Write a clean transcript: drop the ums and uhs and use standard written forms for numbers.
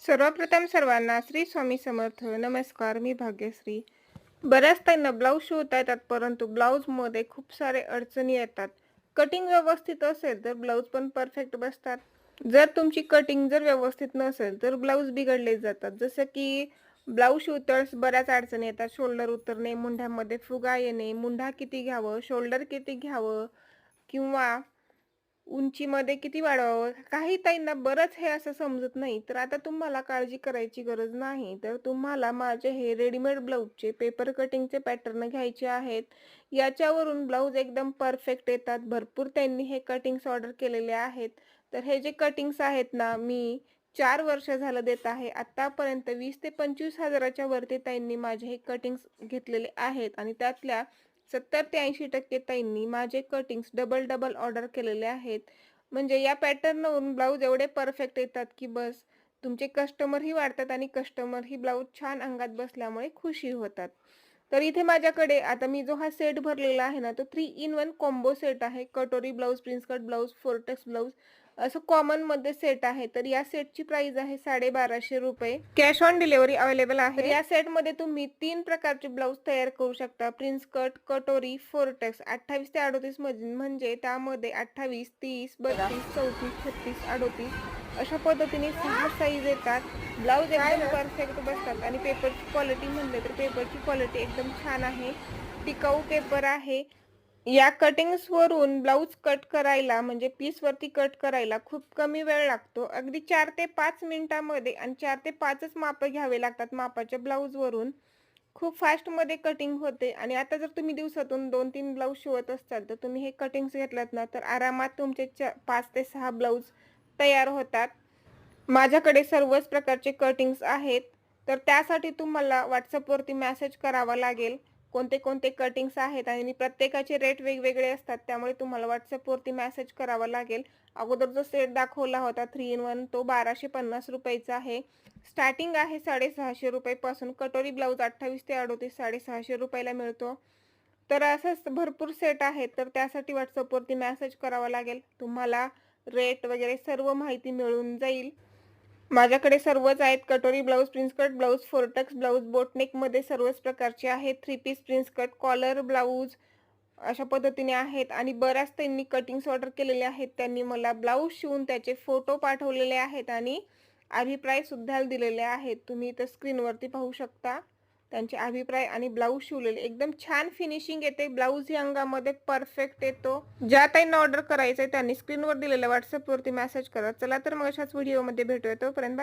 सर्वप्रथम सर्वांना श्री स्वामी समर्थ. नमस्कार, मी भाग्यश्री. बऱ्याच ताईंना ब्लाऊज शिवता येतात, परंतु ब्लाऊजमध्ये खूप सारे अडचणी येतात. कटिंग व्यवस्थित असेल तर ब्लाऊज पण परफेक्ट बसतात. जर तुमची कटिंग व्यवस्थित नसेल तर ब्लाऊज बिघडले जातात. जसं की ब्लाऊज शिवताना बऱ्याच अडचणी येतात. शोल्डर उतरणे, मुंढ्यामध्ये फुगा येणे, मुंढा किती घ्यावं, शोल्डर किती घ्यावं किंवा उंचीमध्ये किती वाढवावं? काही ताईंना बरंच हे असं समजत नाही. तर आता तुम्हाला काळजी करायची गरज नाही. तर तुम्हाला माझे हे रेडीमेड ब्लाऊजचे पेपर कटिंगचे पॅटर्न घ्यायचे आहेत. याच्यावरून ब्लाऊज एकदम परफेक्ट येतात. भरपूर त्यांनी हे कटिंग्स ऑर्डर केलेले आहेत. तर हे जे कटिंग्स आहेत ना, मी 4 वर्ष झालं देत आहे. आत्तापर्यंत 20 ते 25 हजाराच्या वरती ताईंनी माझे हे कटिंग्स घेतलेले आहेत आणि त्यातल्या 70 ते 80% ताईंनी माझे कटिंग्स डबल डबल ऑर्डर केलेले आहेत. म्हणजे या पॅटर्नवरून ब्लाऊज एवढे परफेक्ट येतात की बस, तुमचे कस्टमरही वाढतात आणि कस्टमरही ब्लाऊज छान अंगात बसल्यामुळे खुशी होतात. तर इथे माझ्याकडे आता मी जो हा सेट भरलेला आहे ना, तो 3 इन 1 कॉम्बो सेट आहे. कटोरी ब्लाऊज, प्रिन्स कट ब्लाऊज, फोर्टेक्स ब्लाऊज असं कॉमनमध्ये सेट आहे. तर या सेटची प्राइस आहे ₹1250. कॅश ऑन डिलिव्हरी अवेलेबल आहे. तर या सेटमध्ये तुम्ही 3 प्रकारचे ब्लाऊज तयार करू शकता. प्रिन्स कट, कटोरी, फोर्टेक्स 28 ते 38 मध्ये, म्हणजे त्यामध्ये 28, 30, 32, 34, 36, 38 अशा पद्धतीने 6 साईज येतात. ब्लाऊज एकदम परफेक्ट बसतात आणि पेपरची क्वालिटी म्हणले तर पेपरची क्वालिटी एकदम छान आहे. टिकाऊ पेपर आहे. या कटिंग्सवरून ब्लाऊज कट करायला म्हणजे पीसवरती कट करायला खूप कमी वेळ लागतो. अगदी 4 ते 5 मिनिटांमध्ये आणि 4 ते 5च मापं घ्यावे लागतात मापाच्या ब्लाऊजवरून. खूप फास्टमध्ये कटिंग होते आणि आता जर तुम्ही दिवसातून 2-3 ब्लाऊज शिवत असाल तर तुम्ही हे कटिंग्स घेतलात ना, तर आरामात तुमचे 5 ते 6 ब्लाऊज तयार होतात. माझ्याकडे सर्वच प्रकारचे कटिंग्स आहेत. तर त्यासाठी तुम्हाला WhatsAppवरती मेसेज करावा लागेल. कोणते कोणते कटिंग्स आहेत आणि प्रत्येकाचे रेट वेगवेगळे असतात. त्यामुळे तुम्हाला WhatsAppवरती मेसेज करावा लागेल. अगोदर जो सेट दाखवला होता 3 इन 1 तो ₹1250 चा आहे. स्टार्टिंग आहे ₹650 पासून. कटोरी ब्लाऊज 28 ते 38 ₹650 ला मिळतो. तर असंच भरपूर सेट आहेत. तर त्यासाठी WhatsAppवरती मेसेज करावा लागेल. तुम्हाला रेट वगैरे सर्व माहिती मिळून जाईल. माझ्याकडे सर्वच आहेत. कटोरी ब्लाऊज, प्रिन्स कट ब्लाऊज, फोर्टेक्स ब्लाऊज, बोटनेकमध्ये सर्वच प्रकारचे आहेत. 3 piece prince cut, collar blouse अशा पद्धतीने आहेत आणि बऱ्याच त्यांनी कटिंग्स ऑर्डर केलेले आहेत. त्यांनी मला ब्लाऊज शिवून त्याचे फोटो पाठवलेले आहेत आणि अभिप्राय सुद्धा दिलेले आहेत. तुम्ही इथं स्क्रीनवरती पाहू शकता. त्यांचे अभिप्राय आणि ब्लाऊज शिवलेले एकदम छान फिनिशिंग येते. ब्लाऊज ही अंगामध्ये परफेक्ट येतो. ज्या ताईंना ऑर्डर करायचंय त्यांनी स्क्रीनवर दिलेल्या WhatsAppवरती मेसेज करा. चला तर मग अशाच व्हिडिओमध्ये भेटूया. तोपर्यंत बाय.